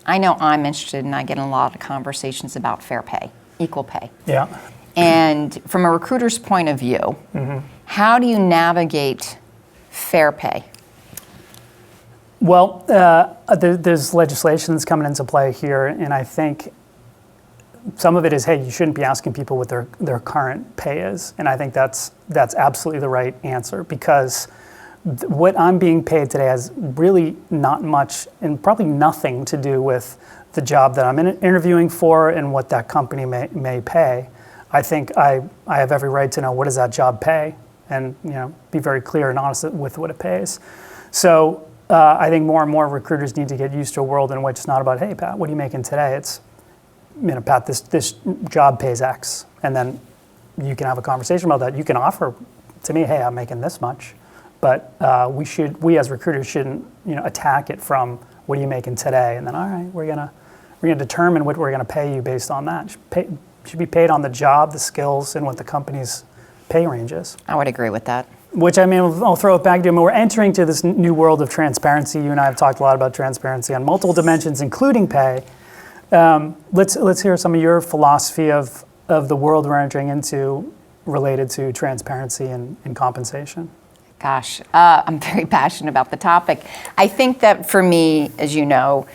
I know I'm interested and I get in a lot of conversations about fair pay, equal pay. Yeah. And from a recruiter's point of view, how do you navigate fair pay? Well, there's legislation that's coming into play here, and I think some of it is, hey, you shouldn't be asking people what their current pay is, and I think that's absolutely the right answer, because what I'm being paid today has really not much and probably nothing to do with the job that I'm interviewing for and what that company may pay. I think I have every right to know, what does that job pay, and be very clear and honest with what it pays. So I think more and more recruiters need to get used to a world in which it's not about, hey, Pat, what are you making today? It's, Pat, this job pays X, and then you can have a conversation about that. You can offer to me, hey, I'm making this much, but we as recruiters shouldn't attack it from, what are you making today, and then, all right, we're gonna determine what we're gonna pay you based on that. Should be paid on the job, the skills, and what the company's pay range is. I would agree with that. Which, I'll throw it back to you. We're entering to this new world of transparency. You and I have talked a lot about transparency on multiple dimensions, including pay. Let's hear some of your philosophy of the world we're entering into related to transparency and compensation. Gosh, I'm very passionate about the topic. I think that for me, as you know,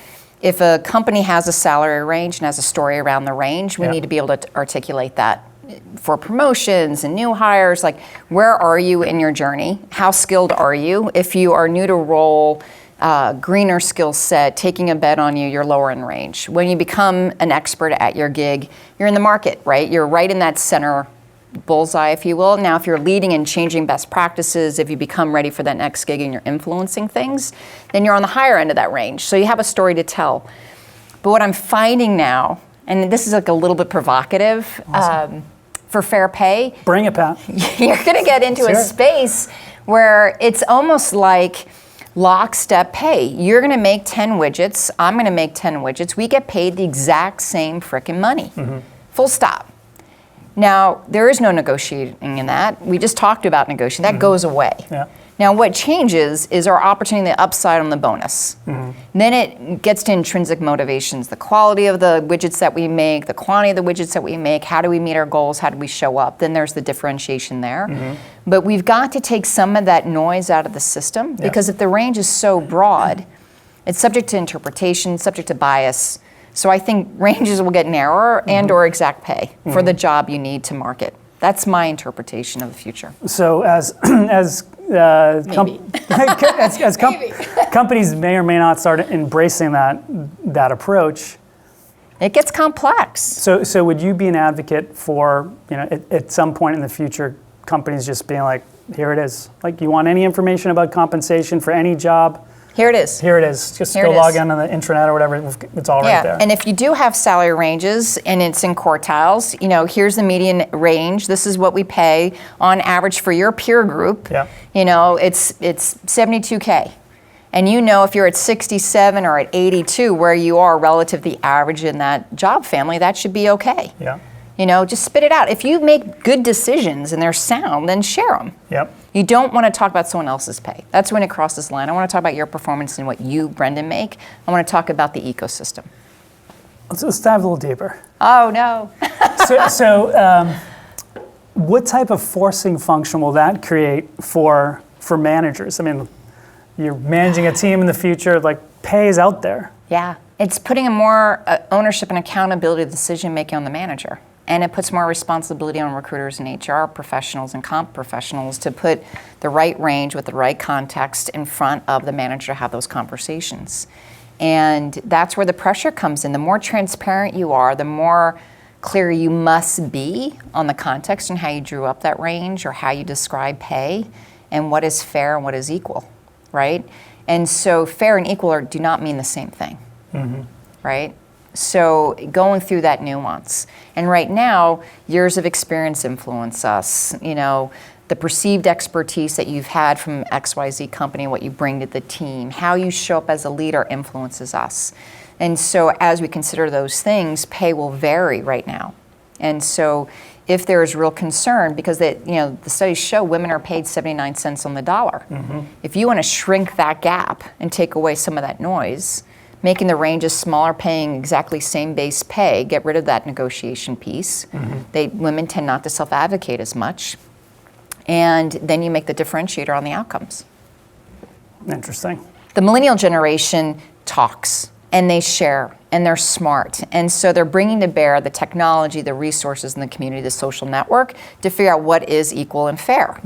if a company has a salary range and has a story around the range, we need to be able to articulate that for promotions and new hires. Like, where are you in your journey? How skilled are you? If you are new to role, greener skill set, taking a bet on you, you're lower in range. When you become an expert at your gig, you're in the market, right? You're right in that center bullseye, if you will. Now, if you're leading and changing best practices, if you become ready for that next gig and you're influencing things, then you're on the higher end of that range. So you have a story to tell. But what I'm finding now, and this is like a little bit provocative, awesome. For fair pay. Bring it, Pat. You're going to get into a space where it's almost like lockstep pay. You're going to make 10 widgets. I'm going to make 10 widgets. We get paid the exact same frickin' money. Full stop. Now, there is no negotiating in that. We just talked about negotiating. That goes away. Yeah. Now, what changes is our opportunity, the upside on the bonus. Then it gets to intrinsic motivations, the quality of the widgets that we make, the quantity of the widgets that we make, how do we meet our goals, how do we show up? Then there's the differentiation there. But we've got to take some of that noise out of the system, because if the range is so broad, it's subject to interpretation, subject to bias. So I think ranges will get narrower and or exact pay for the job you need to market. That's my interpretation of the future. So as companies may or may not start embracing that approach, it gets complex. So would you be an advocate for, at some point in the future, companies just being like, here it is. Like, you want any information about compensation for any job? Here it is. Here it is. Just go log in on the intranet or whatever. It's all right there. And if you do have salary ranges and it's in quartiles, here's the median range. This is what we pay on average for your peer group. Yeah. It's $72K. And if you're at 67 or at 82, where you are relative to the average in that job family, that should be okay. Yeah. Just spit it out. If you make good decisions and they're sound, then share them. Yep. You don't want to talk about someone else's pay. That's when it crosses the line. I want to talk about your performance and what you, Brendan, make. I want to talk about the ecosystem. Let's dive a little deeper. Oh, no. So what type of forcing function will that create for managers? You're managing a team in the future, like, pay is out there. Yeah. It's putting a more ownership and accountability of decision-making on the manager. And it puts more responsibility on recruiters and HR professionals and comp professionals to put the right range with the right context in front of the manager to have those conversations. And that's where the pressure comes in. The more transparent you are, the more clear you must be on the context and how you drew up that range or how you describe pay and what is fair and what is equal, right? And so fair and equal do not mean the same thing, right? So going through that nuance. And right now, years of experience influence us. The perceived expertise that you've had from XYZ company, what you bring to the team, how you show up as a leader influences us. And so as we consider those things, pay will vary right now. And so if there is real concern, because the studies show women are paid 79 cents on the dollar. If you want to shrink that gap and take away some of that noise, making the ranges smaller, paying exactly same base pay, get rid of that negotiation piece. Women tend not to self-advocate as much, and then you make the differentiator on the outcomes. Interesting. The millennial generation talks, and they share, and they're smart. And so they're bringing to bear the technology, the resources in the community, the social network, to figure out what is equal and fair.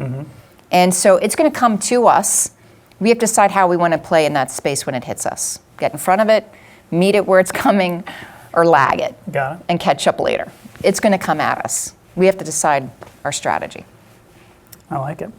And so it's going to come to us. We have to decide how we want to play in that space when it hits us. Get in front of it, meet it where it's coming, or lag it. Got it. And catch up later. It's going to come at us. We have to decide our strategy. I like it.